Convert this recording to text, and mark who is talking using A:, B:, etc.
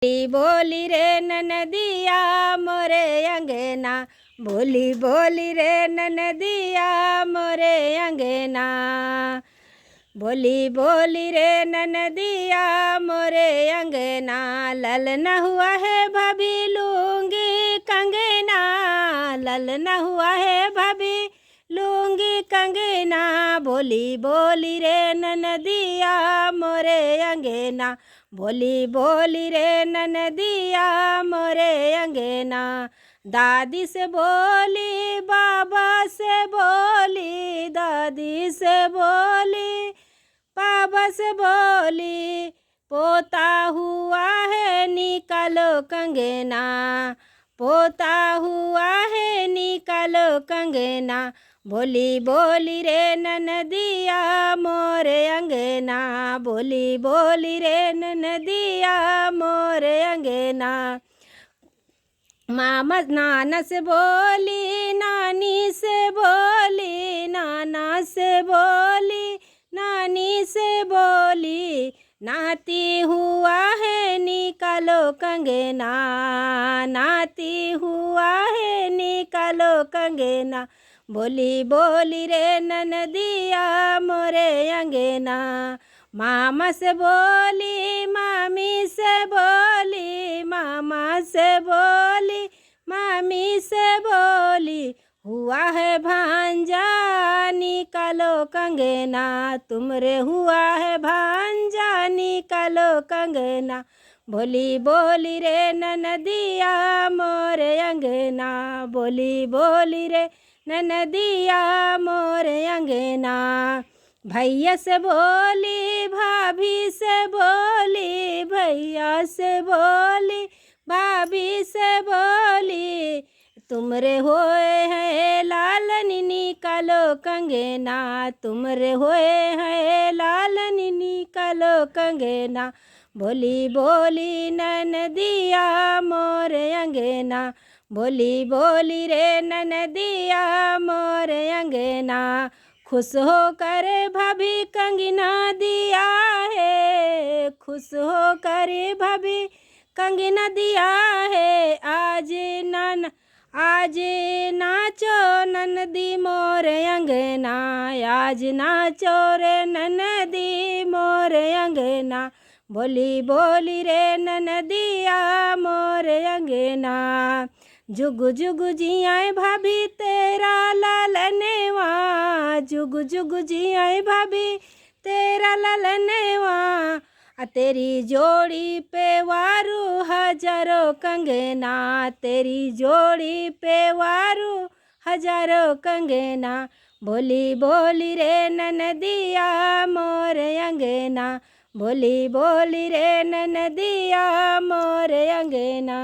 A: बोली बोली रे ननदिया मोरे अंगना, बोली बोली रे ननदिया मोरे अंगना, बोली बोली रे ननदिया मोरे अंगना। ललना हुआ है भाभी लूंगी कंगना, ललना हुआ है भाभी लूंगी कंगना। बोली बोली रे ननदिया मोरे अंगना, बोली बोली रे ननदिया मोरे अंगना। दादी से बोली बाबा से बोली, दादी से बोली बाबा से बोली, पोता हुआ है निकालो कंगना, पोता हुआ है निकालो कंगना। बोली बोली रे ननदिया मोरे अंगना, बोली बोली रे ननदिया मोरे अंगना। मामा नाना से बोली, नानी से बोली, नाना से बोली, नानी से बोली, नाती हुआ है निकालो कंगना, नाती हुआ है निकालो कंगना। बोली बोली रे ननदिया मोरे अंगना। मामा से बोली, मामी से बोली, मामा से बोली, मामी से बोली, हुआ है भांजा निकालो कंगना, तुमरे हुआ है भांजा निकालो कंगना। बोली बोली रे ननदिया मोरे अंगना, बोली बोली रे ननदिया मोरे अंगना। भैया से बोली, भाभी से बोली, भैया से बोली, भाभी से बोली, तुमरे होए हैं लालनी निकालो कंगना, तुमरे होए हैं लालनी निकालो कंगना। बोली बोली ननदिया मोरे अंगना, बोली बोली रे ननदिया मोरे अंगना। खुश हो कर भाभी कंगना दिया है, खुश हो कर भाभी कंगना दिया है। आज नाचो ननदी मोरे अंगना, आज नाचो रे ननदी मोरे अंगना। बोली बोली रे ननदिया मोरे अंगना। जुग जुग जियाए भाभी तेरा लालनेवा, जुग जुग जियाए भाभी तेरा लालनेवा। तेरी जोड़ी पे वारू हजारों कंगना, तेरी जोड़ी पे वारू हजारों कंगना। बोली बोली रे ननदिया मोरे अंगना, बोली बोली रे ननदिया मोरे अंगना।